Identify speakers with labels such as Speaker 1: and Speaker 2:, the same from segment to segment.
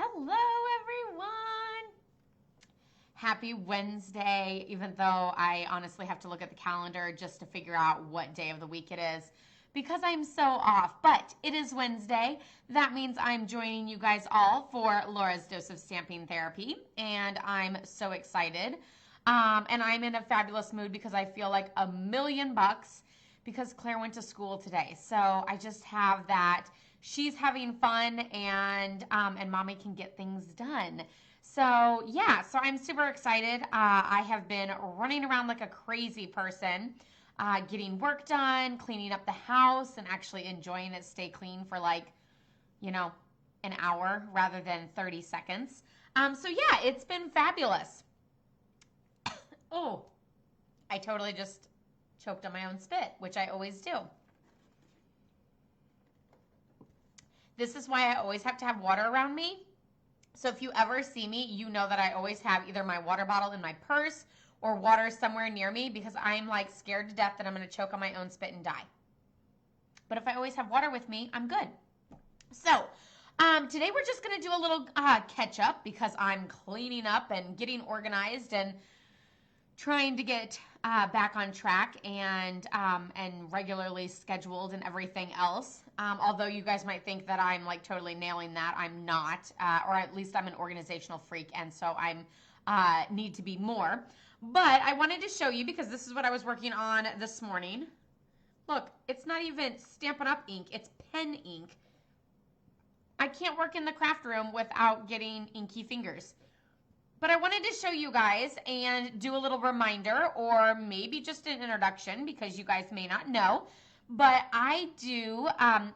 Speaker 1: Hello, everyone. Happy Wednesday, even though I honestly have to look at the calendar just to figure out what day of the week it is because I'm so off. But it is Wednesday. That means I'm joining you guys all for Laura's Dose of Stamping Therapy, and I'm so excited. And I'm in a fabulous mood because I feel like $1,000,000 because Claire went to school today. So I just have that. She's having fun, and mommy can get things done. So yeah, so I'm super excited. I have been running around like a crazy person, getting work done, cleaning up the house, and actually enjoying it stay clean for an hour rather than 30 seconds. So yeah, it's been fabulous. Oh, I totally just choked on my own spit, which I always do. This is why I always have to have water around me. So if you ever see me, you know that I always have either my water bottle in my purse or water somewhere near me because I'm like scared to death that I'm going to choke on my own spit and die. But if I always have water with me, I'm good. So today we're just going to do a little catch up because I'm cleaning up and getting organized and trying to get back on track and regularly scheduled and everything else. Although you guys might think that I'm like totally nailing that, I'm not, or at least I'm an organizational freak, and so I'm need to be more. But I wanted to show you because this is what I was working on this morning. Look, it's not even Stampin' Up! Ink, it's pen ink. I can't work in the craft room without getting inky fingers. But I wanted to show you guys and do a little reminder or maybe just an introduction because you guys may not know. But I do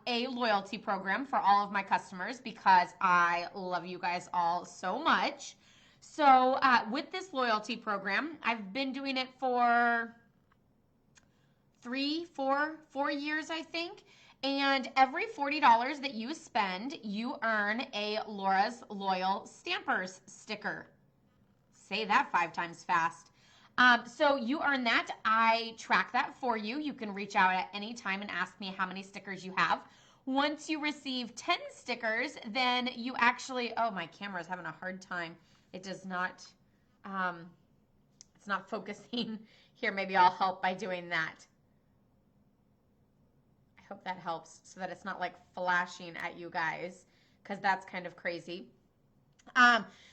Speaker 1: a loyalty program for all of my customers because I love you guys all so much. So with this loyalty program, I've been doing it for 4 years, I think. And every $40 that you spend, you earn a Laura's Loyal Stampers sticker. Say that 5 times fast. So you earn that. I track that for you. You can reach out at any time and ask me how many stickers you have. Once you receive 10 stickers, then you actually, oh, my camera is having a hard time. It does not, it's not focusing. Here, maybe I'll help by doing that. I hope that helps so that it's not like flashing at you guys because that's kind of crazy.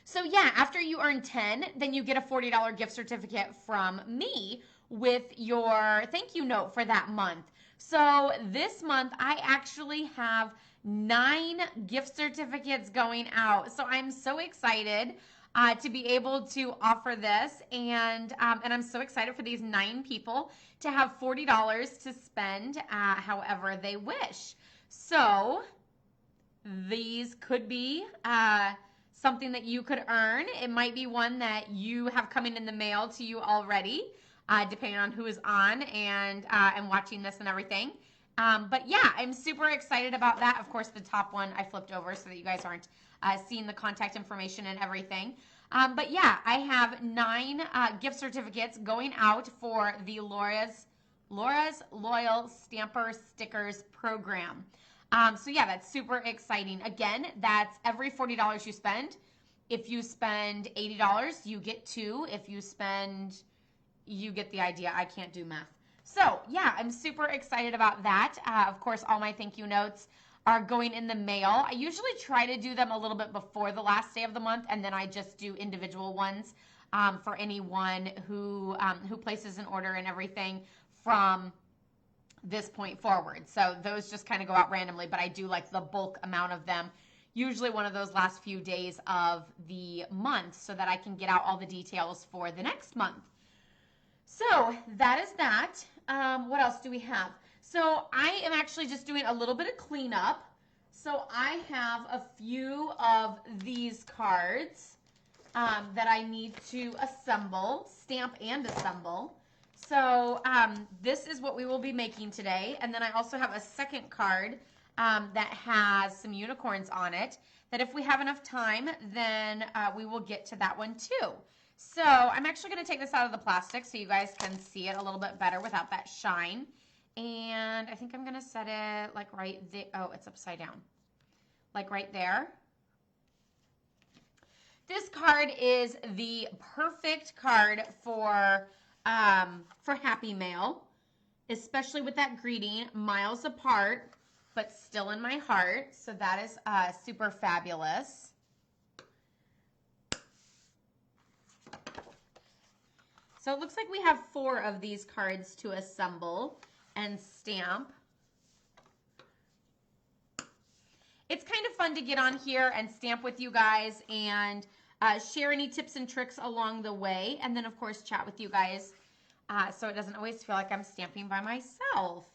Speaker 1: So yeah, after you earn 10, then you get a $40 gift certificate from me with your thank you note for that month. So this month, I actually have 9 gift certificates going out. So I'm so excited to be able to offer this, and I'm so excited for these 9 people to have $40 to spend however they wish. So these could be something that you could earn. It might be one that you have coming in the mail to you already, depending on who is on and watching this and everything. But yeah, I'm super excited about that. Of course, the top one I flipped over so that you guys aren't seeing the contact information and everything. But yeah, I have 9 gift certificates going out for the Laura's Loyal Stamper Stickers program. So yeah, that's super exciting. Again, that's every $40 you spend. If you spend $80, you get 2. If you spend, you get the idea. I can't do math. So yeah, I'm super excited about that. Of course, all my thank you notes are going in the mail. I usually try to do them a little bit before the last day of the month, and then I just do individual ones for anyone who places an order and everything from this point forward. So those just kind of go out randomly, but I do like the bulk amount of them, usually one of those last few days of the month so that I can get out all the details for the next month. So that is that. What else do we have? So I am actually just doing a little bit of cleanup. So I have a few of these cards that I need to assemble, stamp and assemble. So this is what we will be making today. And then I also have a second card that has some unicorns on it that if we have enough time, then we will get to that one too. So I'm actually going to take this out of the plastic so you guys can see it a little bit better without that shine. And I think I'm going to set it like right there. Oh, it's upside down. Like right there. This card is the perfect card for Happy Mail, especially with that greeting, miles apart, but still in my heart. So that is super fabulous. So it looks like we have 4 of these cards to assemble and stamp. It's kind of fun to get on here and stamp with you guys and share any tips and tricks along the way. And then, of course, chat with you guys so it doesn't always feel like I'm stamping by myself.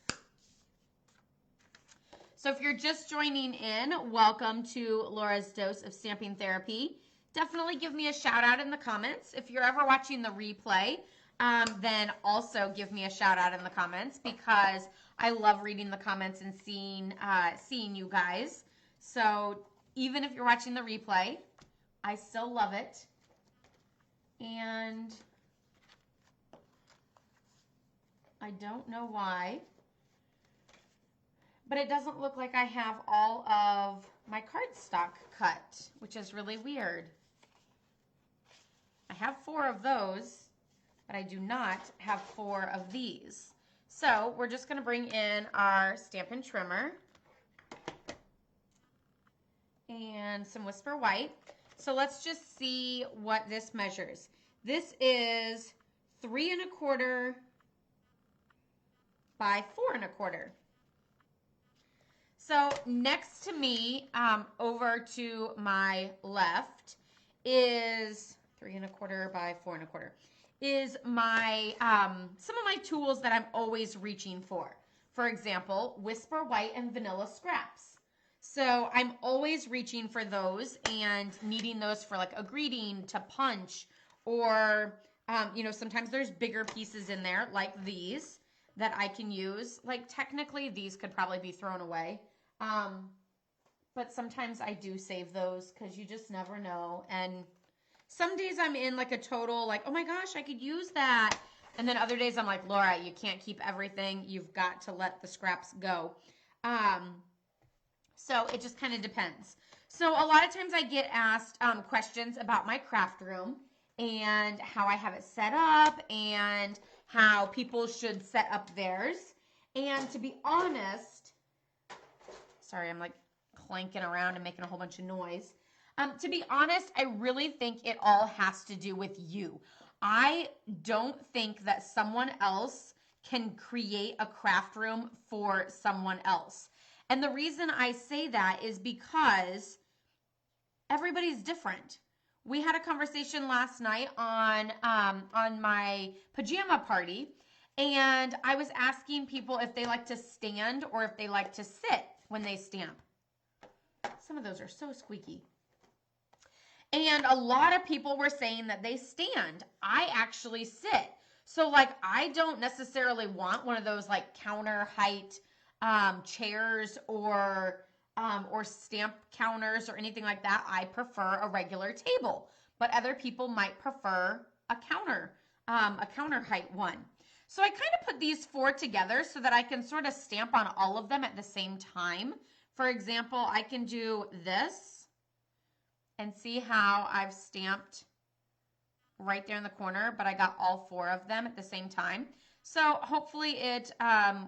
Speaker 1: So if you're just joining in, welcome to Laura's Dose of Stamping Therapy. Definitely give me a shout out in the comments. If you're ever watching the replay, then also give me a shout out in the comments because I love reading the comments and seeing you guys. So even if you're watching the replay, I still love it. And I don't know why, but it doesn't look like I have all of my cardstock cut, which is really weird. I have 4 of those, but I do not have 4 of these. So we're just going to bring in our Stampin' trimmer and some Whisper White. So let's just see what this measures. This is 3 1/4 by 4 1/4. So next to me, over to my left, is 3 1/4 by 4 1/4. Is my some of my tools that I'm always reaching for. For example, Whisper White and Vanilla Scraps. So I'm always reaching for those and needing those for like a greeting, to punch, or you know, sometimes there's bigger pieces in there like these that I can use. Like technically these could probably be thrown away. But sometimes I do save those because you just never know. And some days I'm in like a total like, oh my gosh, I could use that. And then other days I'm like, Laura, you can't keep everything. You've got to let the scraps go. So it just kind of depends. So a lot of times I get asked questions about my craft room and how I have it set up and how people should set up theirs. And to be honest, sorry, I'm like clanking around and making a whole bunch of noise. To be honest, I really think it all has to do with you. I don't think that someone else can create a craft room for someone else. And the reason I say that is because everybody's different. We had a conversation last night on my pajama party, and I was asking people if they like to stand or if they like to sit when they stamp. Some of those are so squeaky. And a lot of people were saying that they stand. I actually sit. So like I don't necessarily want one of those like counter height chairs or stamp counters or anything like that. I prefer a regular table, but other people might prefer a counter height one. So I kind of put these 4 together so that I can sort of stamp on all of them at the same time. For example, I can do this and see how I've stamped right there in the corner, but I got all 4 of them at the same time. So hopefully it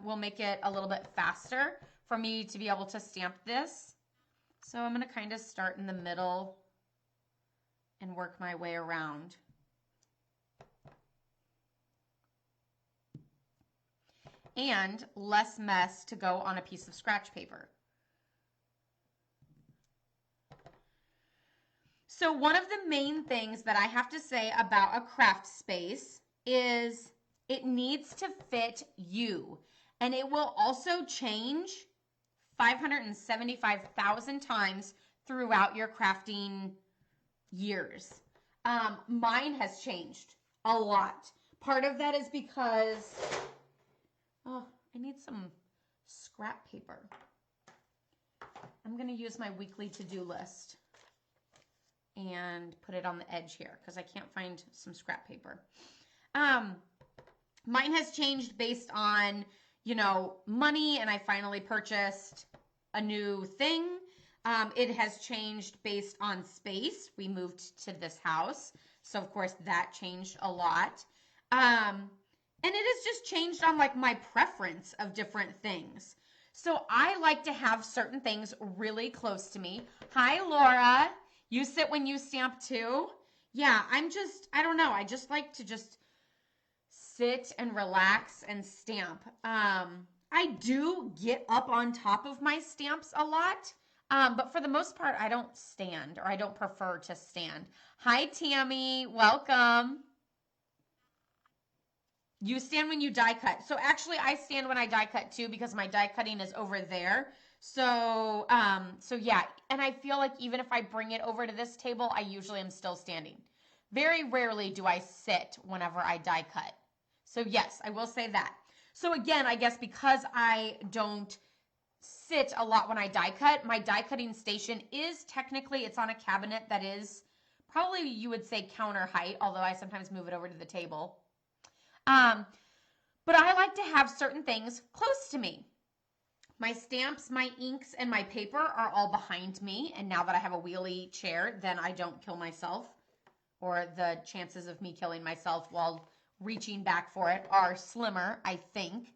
Speaker 1: will make it a little bit faster for me to be able to stamp this. So I'm going to kind of start in the middle and work my way around. And less mess to go on a piece of scratch paper. So one of the main things that I have to say about a craft space is it needs to fit you, and it will also change 575,000 times throughout your crafting years. Mine has changed a lot. Part of that is because, I need some scrap paper. I'm going to use my weekly to-do list and put it on the edge here because I can't find some scrap paper. Mine has changed based on, you know, money, and I finally purchased a new thing. It has changed based on space. We moved to this house, so of course that changed a lot. And it has just changed on like my preference of different things. So I like to have certain things really close to me. Hi, Laura. You sit when you stamp too? Yeah, I don't know. I just like to just sit and relax and stamp. I do get up on top of my stamps a lot, but for the most part, I don't stand, or I don't prefer to stand. Hi, Tammy. Welcome. You stand when you die cut. So actually, I stand when I die cut too because my die cutting is over there. So yeah, and I feel like even if I bring it over to this table, I usually am still standing. Very rarely do I sit whenever I die cut. So yes, I will say that. So again, I guess because I don't sit a lot when I die cut, my die cutting station is technically, it's on a cabinet that is probably, you would say, counter height, although I sometimes move it over to the table. But I like to have certain things close to me. My stamps, my inks, and my paper are all behind me. And now that I have a wheelie chair, then I don't kill myself, or the chances of me killing myself while reaching back for it are slimmer, I think.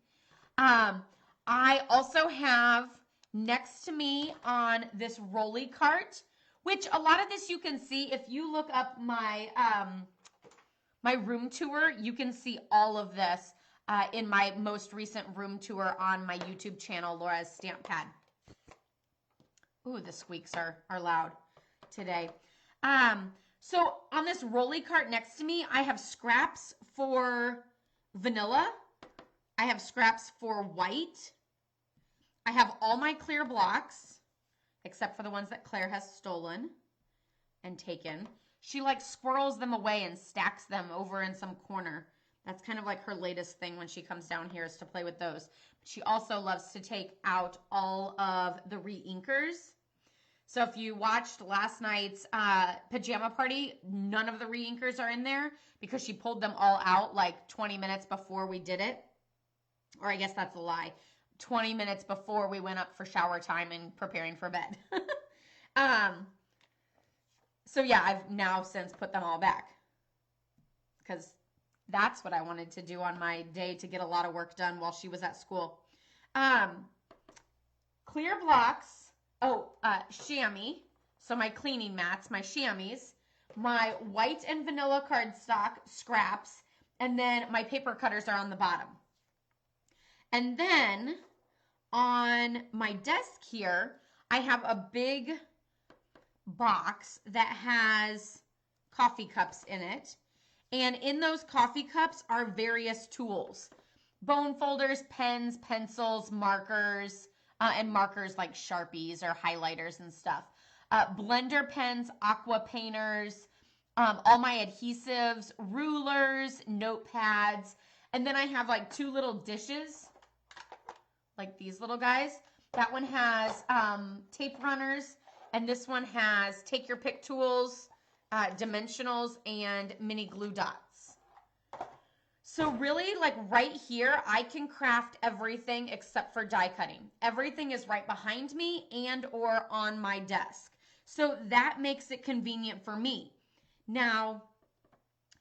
Speaker 1: I also have next to me on this rolly cart, which a lot of this you can see if you look up my my room tour. You can see all of this in my most recent room tour on my YouTube channel, Laura's Stamp Pad. Ooh, the squeaks are loud today. So on this rolly cart next to me, I have scraps for vanilla. I have scraps for white. I have all my clear blocks, except for the ones that Claire has stolen and taken. She like squirrels them away and stacks them over in some corner. That's kind of like her latest thing when she comes down here, is to play with those. She also loves to take out all of the re-inkers. So if you watched last night's pajama party, none of the re-inkers are in there because she pulled them all out like 20 minutes before we did it. Or I guess that's a lie. 20 minutes before we went up for shower time and preparing for bed. So yeah, I've now since put them all back because that's what I wanted to do on my day to get a lot of work done while she was at school. Clear blocks. Chamois. So my cleaning mats, my chamois, my white and vanilla cardstock scraps, and then my paper cutters are on the bottom. And then on my desk here, I have a big box that has coffee cups in it. And in those coffee cups are various tools. Bone folders, pens, pencils, markers, and markers like Sharpies or highlighters and stuff. Blender pens, aqua painters, all my adhesives, rulers, notepads. And then I have like two little dishes, like these little guys. That one has tape runners, and this one has take your pick tools, dimensionals, and mini glue dots. So really, like right here, I can craft everything except for die cutting. Everything is right behind me and or on my desk. So that makes it convenient for me. Now,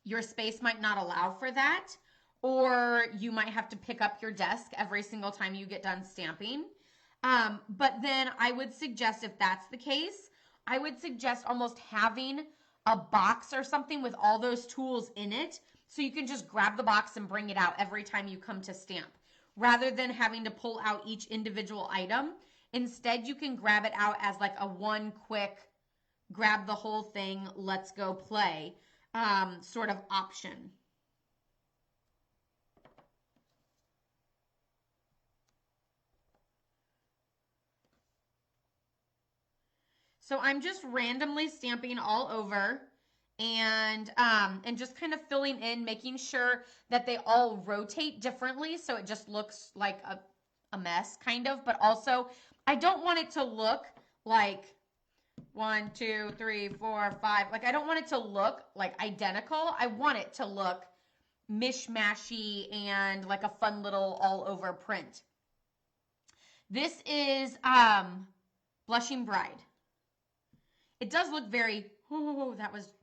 Speaker 1: your space might not allow for that, or you might have to pick up your desk every single time you get done stamping. But then I would suggest, if that's the case, I would suggest almost having a box or something with all those tools in it, so you can just grab the box and bring it out every time you come to stamp, rather than having to pull out each individual item. Instead, you can grab it out as like a one quick, grab the whole thing, let's go play sort of option. So I'm just randomly stamping all over and just kind of filling in, making sure that they all rotate differently so it just looks like a mess kind of, but also I don't want it to look like 1, 2, 3, 4, 5. Like I don't want it to look like identical. I want it to look mishmashy and like a fun little all over print. This is Blushing Bride. It does look very, oh, that was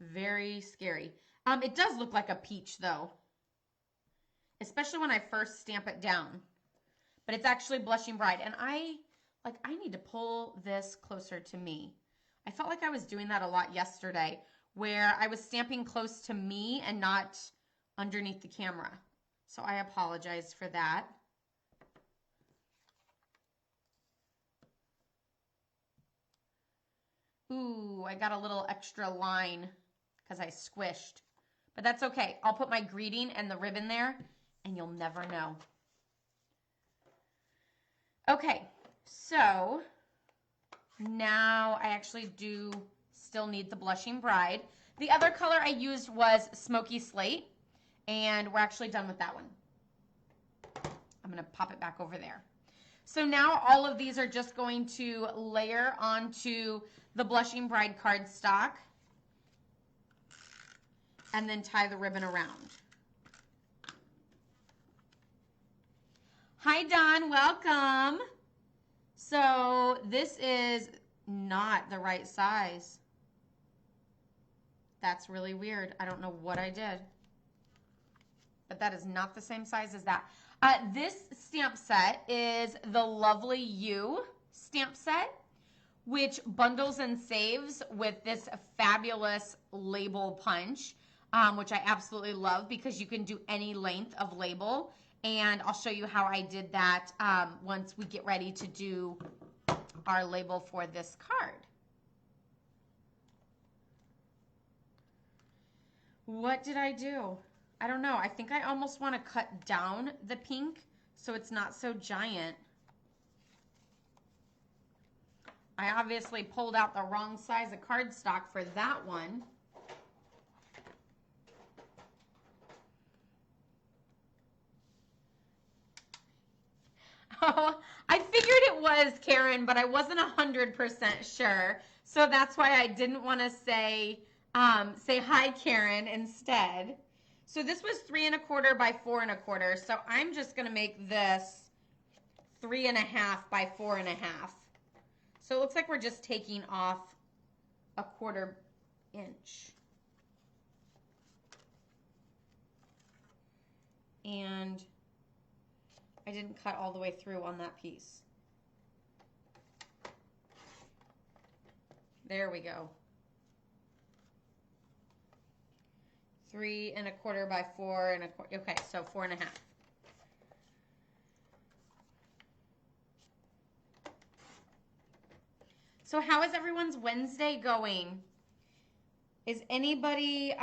Speaker 1: very scary. It does look like a peach though, especially when I first stamp it down. But it's actually Blushing Bride. And I need to pull this closer to me. I felt like I was doing that a lot yesterday where I was stamping close to me and not underneath the camera. So I apologize for that. Ooh, I got a little extra line because I squished. But that's okay. I'll put my greeting and the ribbon there and you'll never know. Okay, so now I actually do still need the Blushing Bride. The other color I used was Smoky Slate, and we're actually done with that one. I'm going to pop it back over there. So now all of these are just going to layer onto the Blushing Bride cardstock and then tie the ribbon around. Hi, Don. Welcome. So this is not the right size. That's really weird. I don't know what I did. But that is not the same size as that. This stamp set is the Lovely You stamp set, which bundles and saves with this fabulous label punch, which I absolutely love because you can do any length of label. And I'll show you how I did that once we get ready to do our label for this card. What did I do? I don't know. I think I almost want to cut down the pink so it's not so giant. I obviously pulled out the wrong size of cardstock for that one. Oh, I figured it was Karen, but I wasn't 100% sure. So that's why I didn't want to say hi, Karen, instead. So this was 3 1/4 by 4 1/4. So I'm just going to make this 3 1/2 by 4 1/2. So it looks like we're just taking off a 1/4 inch. And I didn't cut all the way through on that piece. There we go. 3 1/4 by 4 1/4. Okay, so 4 1/2. So how is everyone's Wednesday going? Is anybody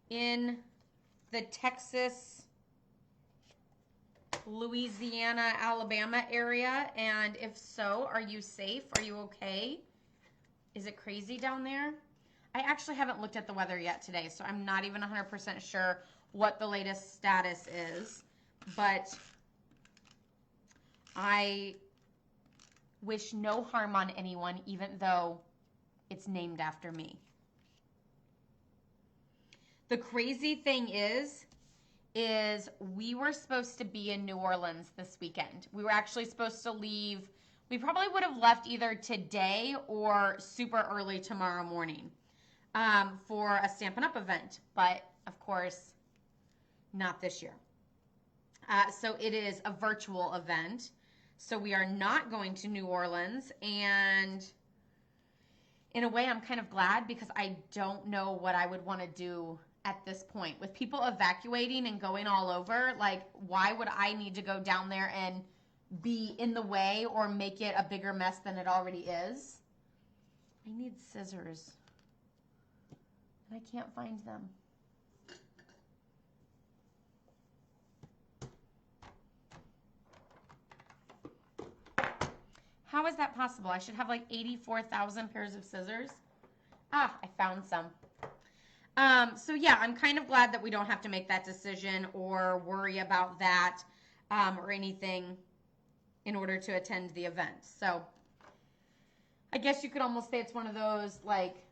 Speaker 1: in the Texas, Louisiana, Alabama area? And if so, are you safe? Are you okay? Is it crazy down there? I actually haven't looked at the weather yet today, so I'm not even 100% sure what the latest status is. But I wish no harm on anyone, even though it's named after me. The crazy thing is we were supposed to be in New Orleans this weekend. We were actually supposed to leave. We probably would have left either today or super early tomorrow morning for a Stampin' Up! Event. But, of course, not this year. So it is a virtual event. So we are not going to New Orleans. And in a way, I'm kind of glad because I don't know what I would want to do at this point. With people evacuating and going all over, like, why would I need to go down there and be in the way or make it a bigger mess than it already is? I need scissors. And I can't find them. How is that possible? I should have like 84,000 pairs of scissors. Ah, I found some. So yeah, I'm kind of glad that we don't have to make that decision or worry about that or anything in order to attend the event. So I guess you could almost say it's one of those like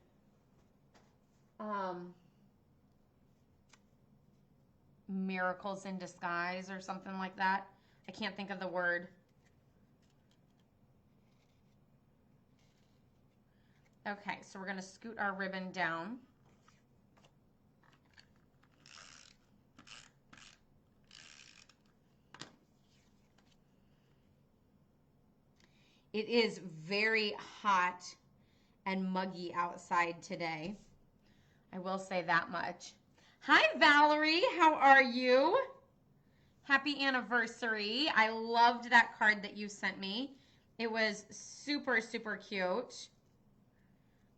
Speaker 1: miracles in disguise or something like that. I can't think of the word. Okay, so we're going to scoot our ribbon down. It is very hot and muggy outside today. I will say that much. Hi, Valerie. How are you? Happy anniversary. I loved that card that you sent me. It was super, super cute.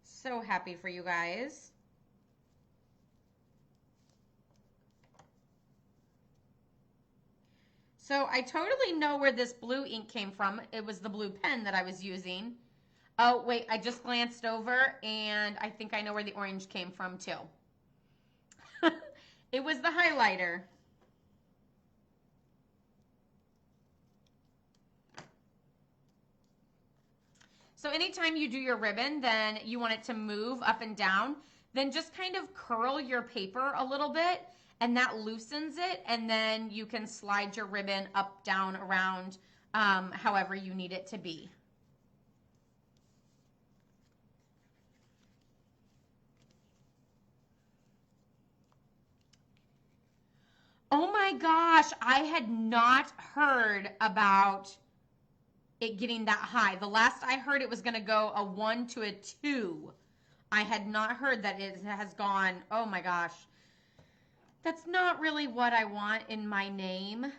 Speaker 1: So happy for you guys. So I totally know where this blue ink came from. It was the blue pen that I was using. Oh, wait, I just glanced over and I think I know where the orange came from too. It was the highlighter. So anytime you do your ribbon, then you want it to move up and down, then just kind of curl your paper a little bit and that loosens it, and then you can slide your ribbon up, down, around, however you need it to be. Oh my gosh, I had not heard about it getting that high. The last I heard, it was going to go a 1 to a 2. I had not heard that it has gone, oh my gosh. That's not really what I want in my name.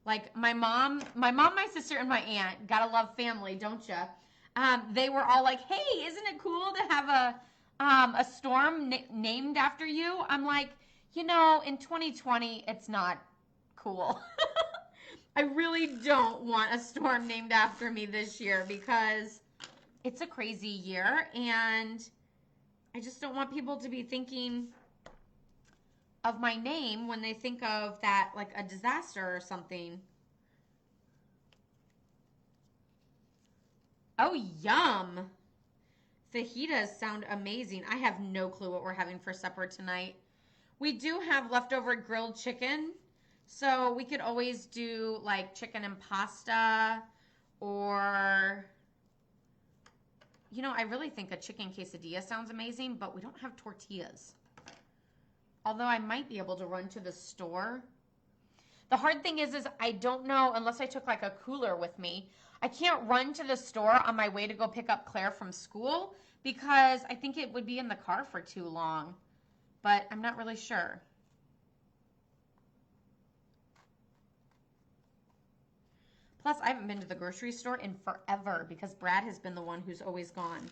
Speaker 1: Like my mom, my sister, and my aunt, gotta love family, don't ya? They were all like, hey, isn't it cool to have a storm named after you? I'm like, you know, in 2020, it's not cool. I really don't want a storm named after me this year because it's a crazy year and I just don't want people to be thinking of my name when they think of that like a disaster or something. Oh, yum. Fajitas sound amazing. I have no clue what we're having for supper tonight. We do have leftover grilled chicken. So we could always do like chicken and pasta, or, you know, I really think a chicken quesadilla sounds amazing, but we don't have tortillas. Although I might be able to run to the store. The hard thing is I don't know, unless I took like a cooler with me, I can't run to the store on my way to go pick up Claire from school because I think it would be in the car for too long, but I'm not really sure. Plus, I haven't been to the grocery store in forever because Brad has been the one who's always gone.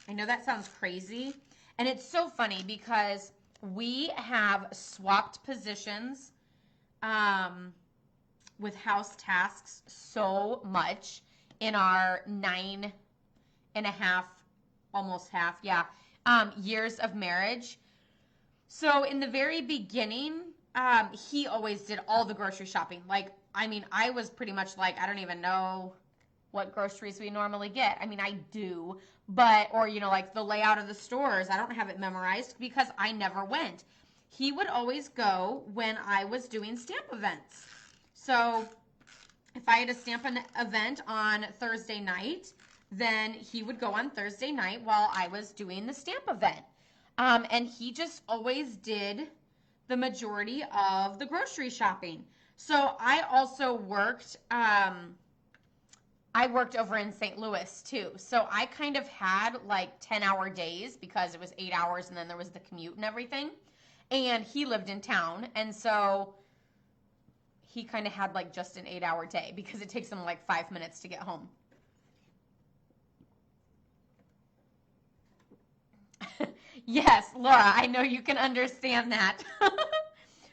Speaker 1: I know that sounds crazy. And it's so funny because we have swapped positions with house tasks so much in our 9.5, almost half, years of marriage. So in the very beginning, he always did all the grocery shopping. Like, I mean, I was pretty much like, I don't even know what groceries we normally get. I mean, I do, but, or, you know, like the layout of the stores, I don't have it memorized because I never went. He would always go when I was doing stamp events. So if I had a stamp event on Thursday night, then he would go on Thursday night while I was doing the stamp event. And he just always did the majority of the grocery shopping. So I also worked, I worked over in St. Louis too. So I kind of had like 10-hour days because it was 8 hours and then there was the commute and everything. And he lived in town. And so he kind of had like just an 8-hour day because it takes him like 5 minutes to get home. Yes, Laura, I know you can understand that.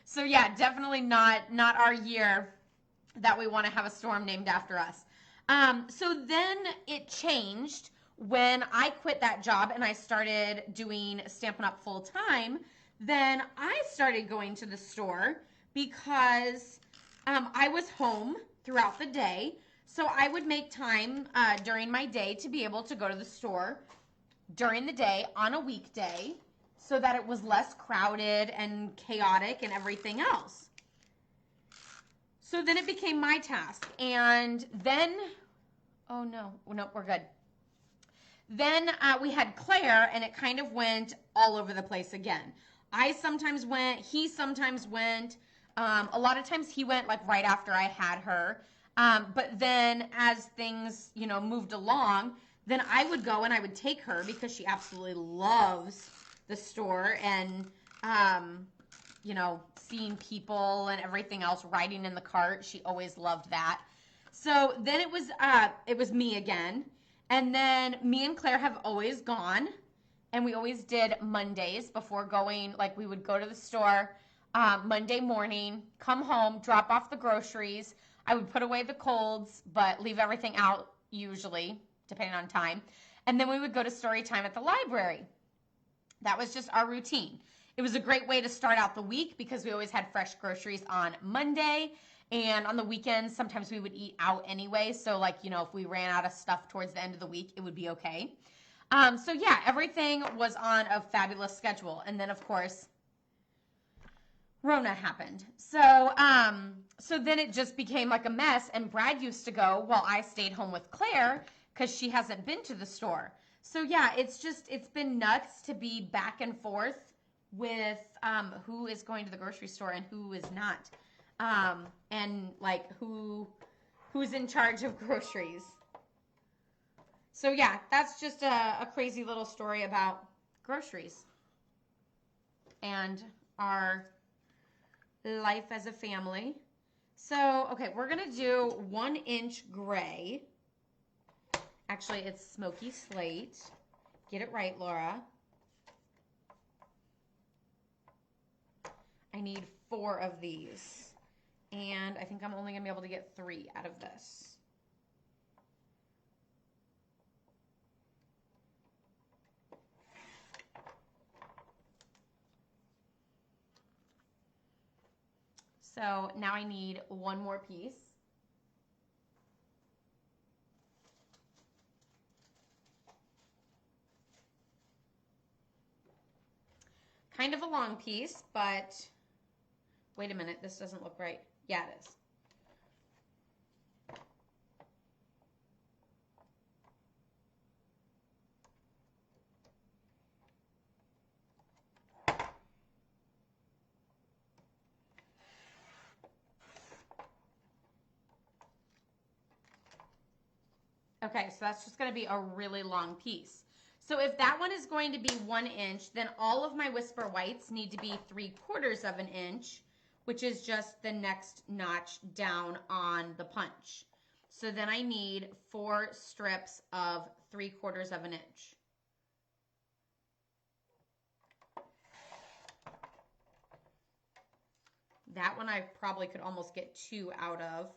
Speaker 1: So yeah, definitely not our year that we want to have a storm named after us. So then it changed when I quit that job and I started doing Stampin' Up! Full time. Then I started going to the store because I was home throughout the day. So I would make time during my day to be able to go to the store during the day on a weekday so that it was less crowded and chaotic and everything else. So then it became my task. And then, Oh, no. Nope, we're good. Then we had Claire, and it kind of went all over the place again. I sometimes went, he sometimes went. A lot of times he went like right after I had her. But then as things, moved along, then I would go and I would take her because she absolutely loves the store and, seeing people and everything else riding in the cart. She always loved that. So then it was me again. And then me and Claire have always gone, and we always did Mondays before going. Like we would go to the store Monday morning, come home, drop off the groceries. I would put away the colds, but leave everything out usually, depending on time. And then we would go to story time at the library. That was just our routine. It was a great way to start out the week because we always had fresh groceries on Monday. And on the weekends, sometimes we would eat out anyway. So if we ran out of stuff towards the end of the week, it would be okay. So yeah, everything was on a fabulous schedule. And then of course, Rona happened. So then it just became like a mess. And Brad used to go while I stayed home with Claire because she hasn't been to the store. So yeah, it's been nuts to be back and forth with who is going to the grocery store and who is not. And like who's in charge of groceries. So yeah, that's just a crazy little story about groceries and our life as a family. So, okay, we're going to do 1-inch gray. Actually, it's smoky slate. Get it right, Laura. I need 4 of these. And I think I'm only going to be able to get 3 out of this. So now I need 1 more piece. Kind of a long piece, but wait a minute, this doesn't look right. Yeah, it is. Okay, so that's just going to be a really long piece. So if that one is going to be 1 inch, then all of my Whisper Whites need to be 3/4 of an inch, which is just the next notch down on the punch. So then I need 4 strips of 3/4 of an inch. That one I probably could almost get 2 out of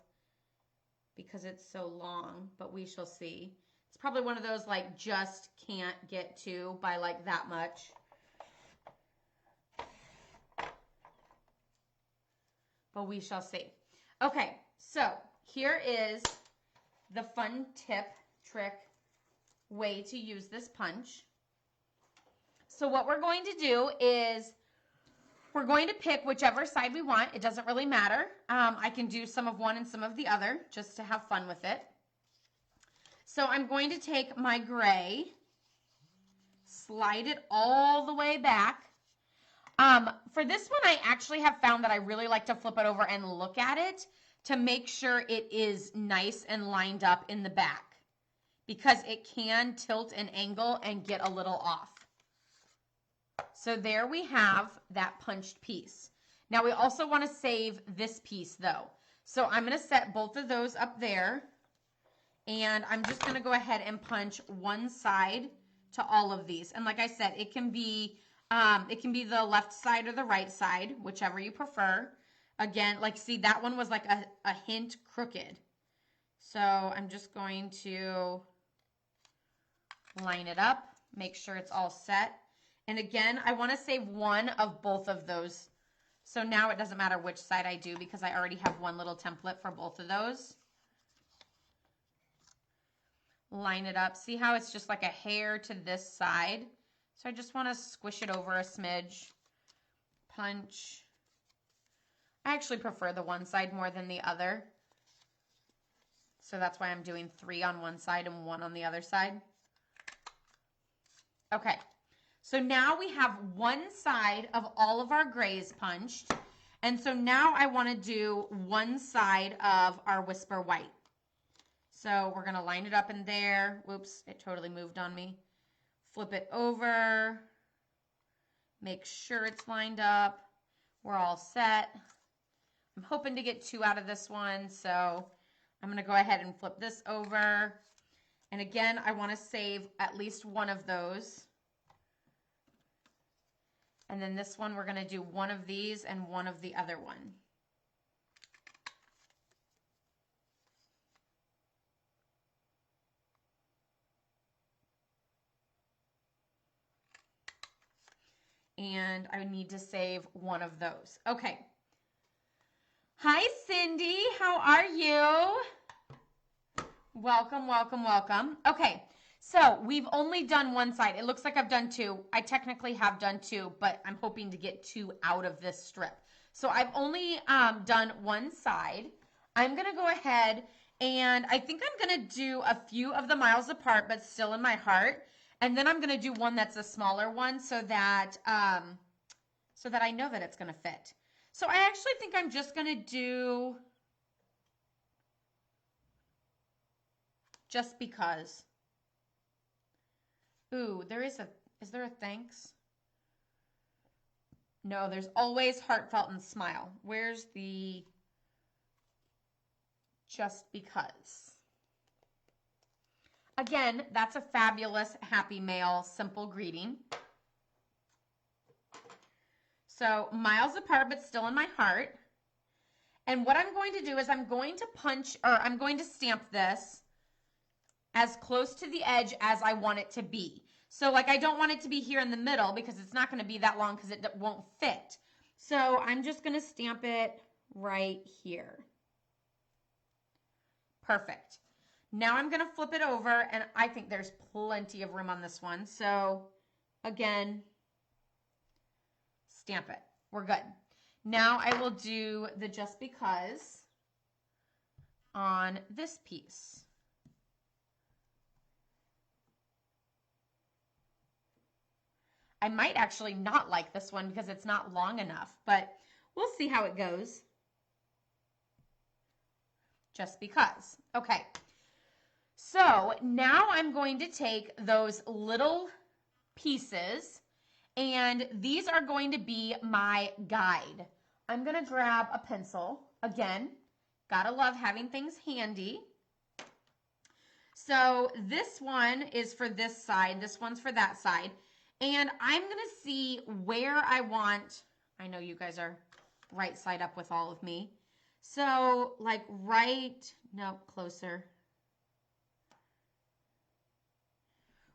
Speaker 1: because it's so long, but we shall see. It's probably one of those like just can't get to by like that much. But we shall see. Okay, so here is the fun tip, trick, way to use this punch. So what we're going to do is we're going to pick whichever side we want. It doesn't really matter. I can do some of one and some of the other just to have fun with it. So I'm going to take my gray, slide it all the way back. For this one, I actually have found that I really like to flip it over and look at it to make sure it is nice and lined up in the back because it can tilt and angle and get a little off. So there we have that punched piece. Now we also want to save this piece though. So I'm going to set both of those up there and I'm just going to go ahead and punch one side to all of these. And like I said, it can be the left side or the right side, whichever you prefer. Again, like see that one was like a hint crooked. So I'm just going to line it up, make sure it's all set. And again, I want to save one of both of those. So now it doesn't matter which side I do because I already have one little template for both of those. Line it up. See how it's just like a hair to this side? So I just want to squish it over a smidge. Punch. I actually prefer the one side more than the other. So that's why I'm doing 3 on one side and 1 on the other side. Okay, so now we have one side of all of our grays punched. And so now I want to do one side of our Whisper White. So we're going to line it up in there. Whoops, it totally moved on me. Flip it over. Make sure it's lined up. We're all set. I'm hoping to get 2 out of this one, so I'm going to go ahead and flip this over. And again, I want to save at least one of those. And then this one, we're going to do one of these and one of the other one. And I need to save one of those. Okay. Hi, Cindy. How are you? Welcome, welcome, welcome. Okay, so we've only done one side. It looks like I've done 2. I technically have done 2, but I'm hoping to get 2 out of this strip. So I've only done one side. I'm going to go ahead and I think I'm going to do a few of the miles apart, but still in my heart. And then I'm going to do one that's a smaller one so that I know that it's going to fit. So I actually think I'm just going to do just because. Ooh, is there a thanks? No, there's always heartfelt and smile. Where's the just because? Again, that's a fabulous Happy Mail simple greeting. So miles apart, but still in my heart. And what I'm going to do is I'm going to stamp this as close to the edge as I want it to be. So like I don't want it to be here in the middle because it's not going to be that long because it won't fit. So I'm just going to stamp it right here. Perfect. Now I'm going to flip it over, and I think there's plenty of room on this one. So again, stamp it. We're good. Now I will do the just because on this piece. I might actually not like this one because it's not long enough, but we'll see how it goes. Just because. Okay. So now I'm going to take those little pieces, and these are going to be my guide. I'm going to grab a pencil. Again, gotta love having things handy. So this one is for this side. This one's for that side. And I'm going to see where I want. I know you guys are right side up with all of me. So like closer.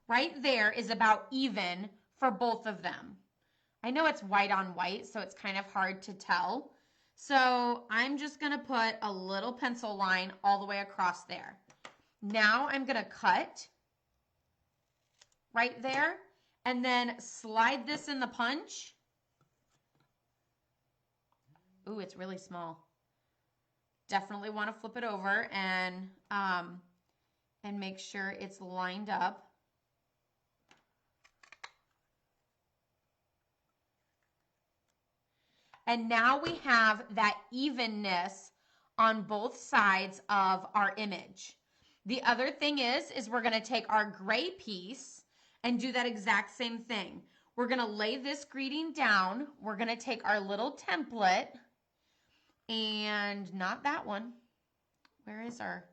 Speaker 1: Right there is about even for both of them. I know it's white on white, so it's kind of hard to tell. So I'm just going to put a little pencil line all the way across there. Now I'm going to cut right there and then slide this in the punch. Ooh, it's really small. Definitely want to flip it over and make sure it's lined up. And now we have that evenness on both sides of our image. The other thing is we're going to take our gray piece and do that exact same thing. We're going to lay this greeting down. We're going to take our little template and not that one. Where is our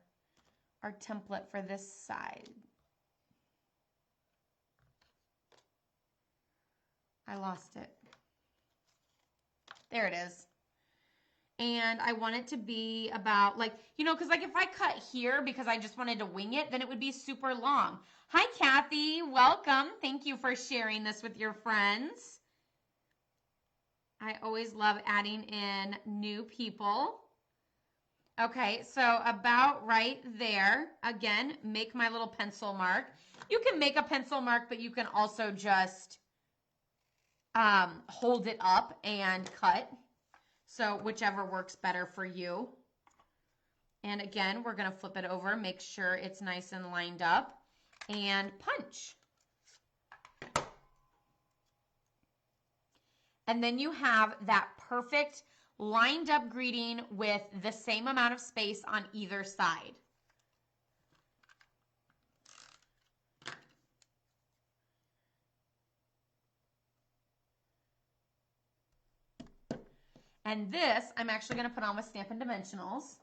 Speaker 1: template for this side? I lost it. There it is. And I want it to be about because if I cut here because I just wanted to wing it, then it would be super long. Hi, Kathy. Welcome. Thank you for sharing this with your friends. I always love adding in new people. Okay, so about right there. Again, make my little pencil mark. You can make a pencil mark, but you can also just hold it up and cut. So whichever works better for you. And again, we're going to flip it over, make sure it's nice and lined up, and punch. And then you have that perfect lined up greeting with the same amount of space on either side. And this, I'm actually going to put on with Stampin' Dimensionals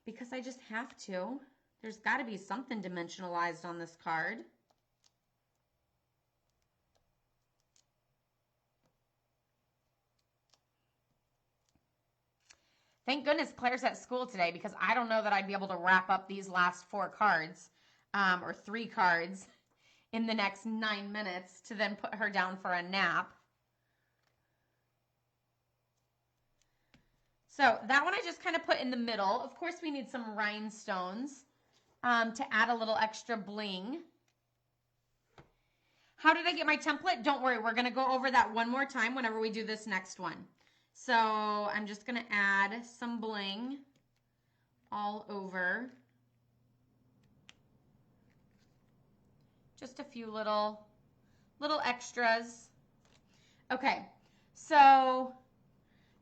Speaker 1: because I just have to. There's got to be something dimensionalized on this card. Thank goodness Claire's at school today because I don't know that I'd be able to wrap up these last 4 cards or 3 cards in the next 9 minutes to then put her down for a nap. So that one I just kind of put in the middle. Of course, we need some rhinestones to add a little extra bling. How did I get my template? Don't worry, we're going to go over that one more time whenever we do this next one. So I'm just going to add some bling all over. Just a few little extras. Okay, so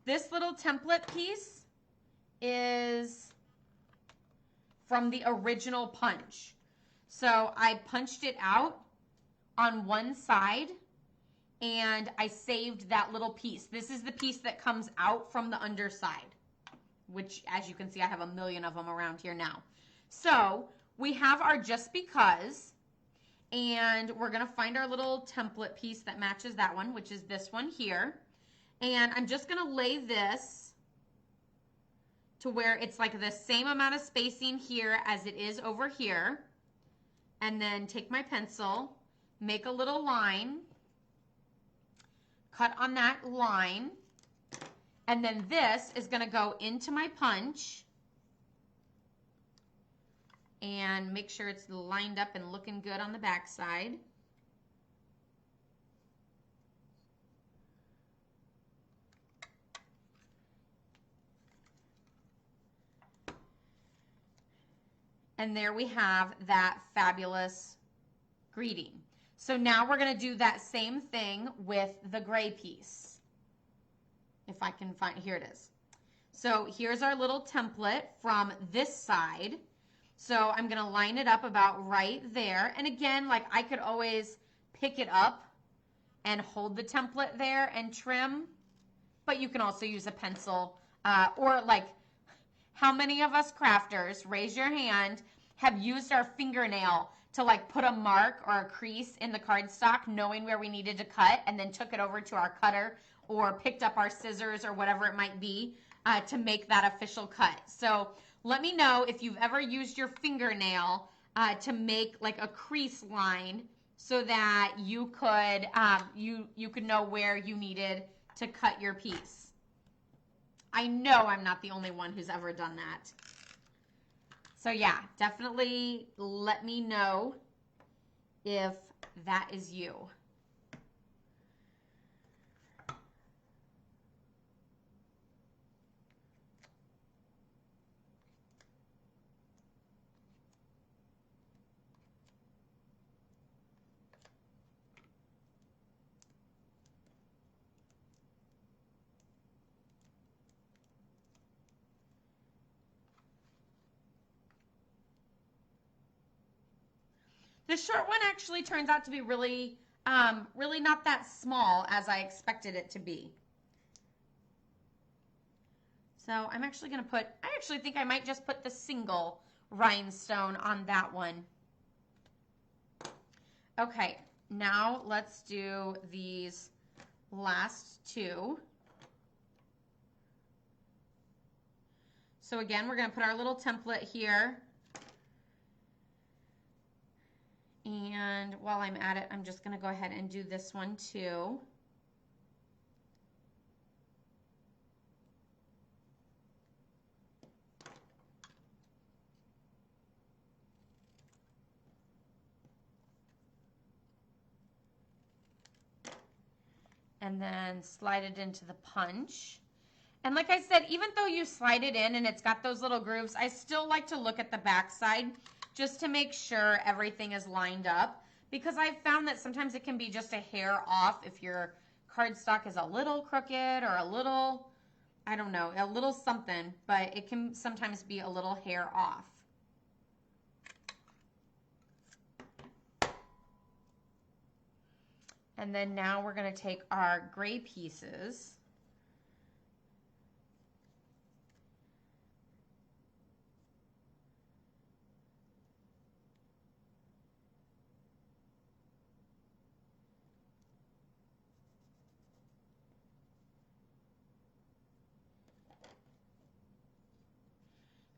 Speaker 1: this little template piece is from the original punch. So I punched it out on one side and I saved that little piece. This is the piece that comes out from the underside, which as you can see, I have a million of them around here now. So we have our just because, and we're gonna find our little template piece that matches that one, which is this one here. And I'm just gonna lay this to where it's like the same amount of spacing here as it is over here. And then take my pencil, make a little line, cut on that line, and then this is gonna go into my punch and make sure it's lined up and looking good on the back side. And there we have that fabulous greeting. So now we're going to do that same thing with the gray piece. If I can find, here it is. So here's our little template from this side. So I'm going to line it up about right there. And again, like I could always pick it up and hold the template there and trim, but you can also use a pencil or like, how many of us crafters, raise your hand, have used our fingernail to like put a mark or a crease in the cardstock knowing where we needed to cut and then took it over to our cutter or picked up our scissors or whatever it might be to make that official cut. So let me know if you've ever used your fingernail to make like a crease line so that you could you could know where you needed to cut your piece. I know I'm not the only one who's ever done that. So yeah, definitely let me know if that is you. The short one actually turns out to be really, really not that small as I expected it to be. So I'm actually going to put, I actually think I might just put the single rhinestone on that one. Okay, now let's do these last 2. So again, we're going to put our little template here. And while I'm at it, I'm just going to go ahead and do this one too. And then slide it into the punch. And like I said, even though you slide it in and it's got those little grooves, I still like to look at the back side just to make sure everything is lined up, because I've found that sometimes it can be just a hair off if your cardstock is a little crooked or a little, I don't know, a little something, but it can sometimes be a little hair off. And then now we're going to take our gray pieces.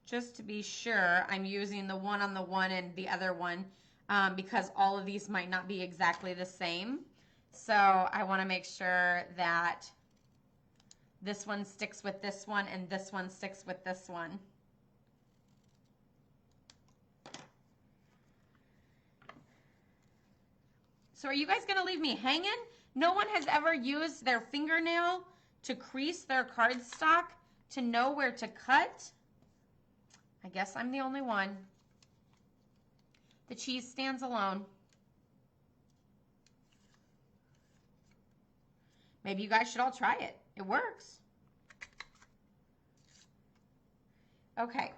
Speaker 1: Just to be sure, I'm using the one on the one and the other one because all of these might not be exactly the same. So I want to make sure that this one sticks with this one and this one sticks with this one. So are you guys going to leave me hanging? No one has ever used their fingernail to crease their cardstock to know where to cut? I guess I'm the only one. The cheese stands alone. Maybe you guys should all try it. It works. Okay.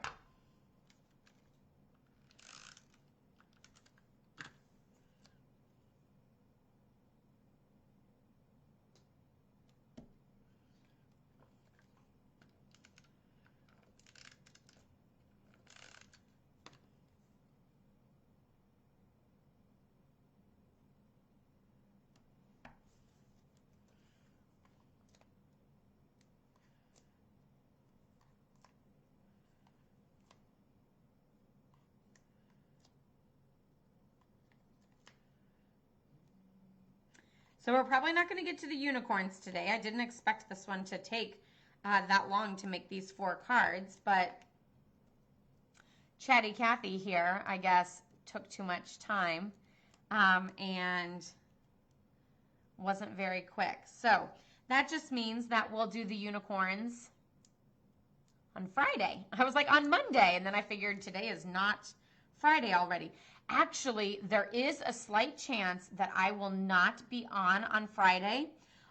Speaker 1: So we're probably not going to get to the unicorns today. I didn't expect this one to take that long to make these 4 cards, but Chatty Cathy here, I guess, took too much time and wasn't very quick. So that just means that we'll do the unicorns on Friday. I was like on Monday, and then I figured today is not Friday already. Actually, there is a slight chance that I will not be on Friday.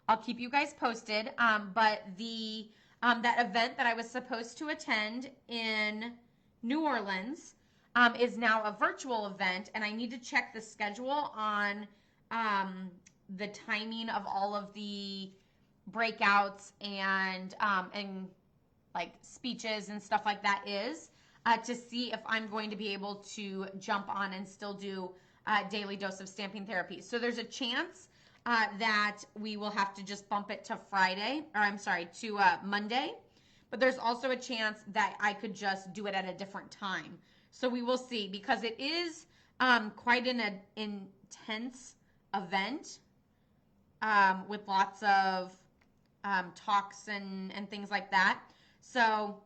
Speaker 1: I'll keep you guys posted, but the that event that I was supposed to attend in New Orleans is now a virtual event, and I need to check the schedule on the timing of all of the breakouts and like speeches and stuff like that is to see if I'm going to be able to jump on and still do daily dose of stamping therapy. So there's a chance that we will have to just bump it to to Monday. But there's also a chance that I could just do it at a different time. So we will see, because it is quite an intense event with lots of talks and things like that. So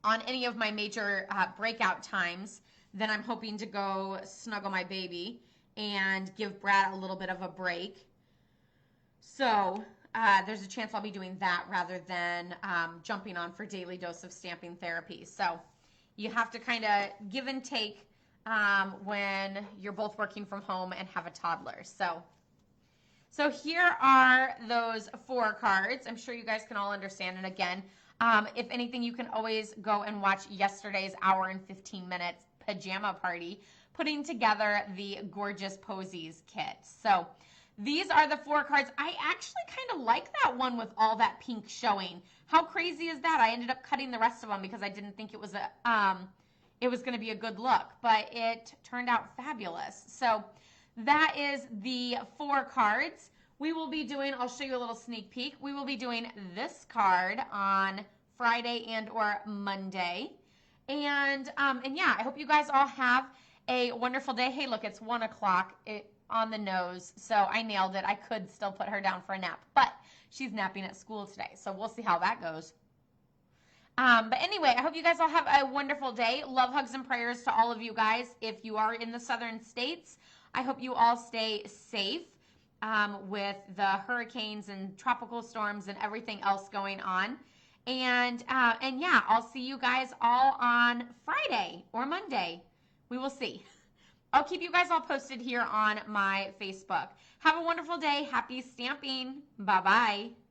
Speaker 1: on any of my major breakout times, then I'm hoping to go snuggle my baby and give Brad a little bit of a break. So there's a chance I'll be doing that rather than jumping on for daily dose of stamping therapy. So you have to kind of give and take when you're both working from home and have a toddler. So here are those 4 cards. I'm sure you guys can all understand. And again, if anything, you can always go and watch yesterday's hour and 15 minutes pajama party, putting together the Gorgeous Posies kit. So these are the 4 cards. I actually kind of like that one with all that pink showing. How crazy is that? I ended up cutting the rest of them because I didn't think it was going to be a good look, but it turned out fabulous. So that is the 4 cards. We will be doing, I'll show you a little sneak peek. We will be doing this card on Friday and or Monday. And yeah, I hope you guys all have a wonderful day. Hey, look, it's 1 o'clock on the nose, so I nailed it. I could still put her down for a nap, but she's napping at school today, so we'll see how that goes. But anyway, I hope you guys all have a wonderful day. Love, hugs, and prayers to all of you guys. If you are in the southern states, I hope you all stay safe with the hurricanes and tropical storms and everything else going on. And yeah, I'll see you guys all on Friday or Monday. We will see. I'll keep you guys all posted here on my Facebook. Have a wonderful day. Happy stamping. Bye-bye.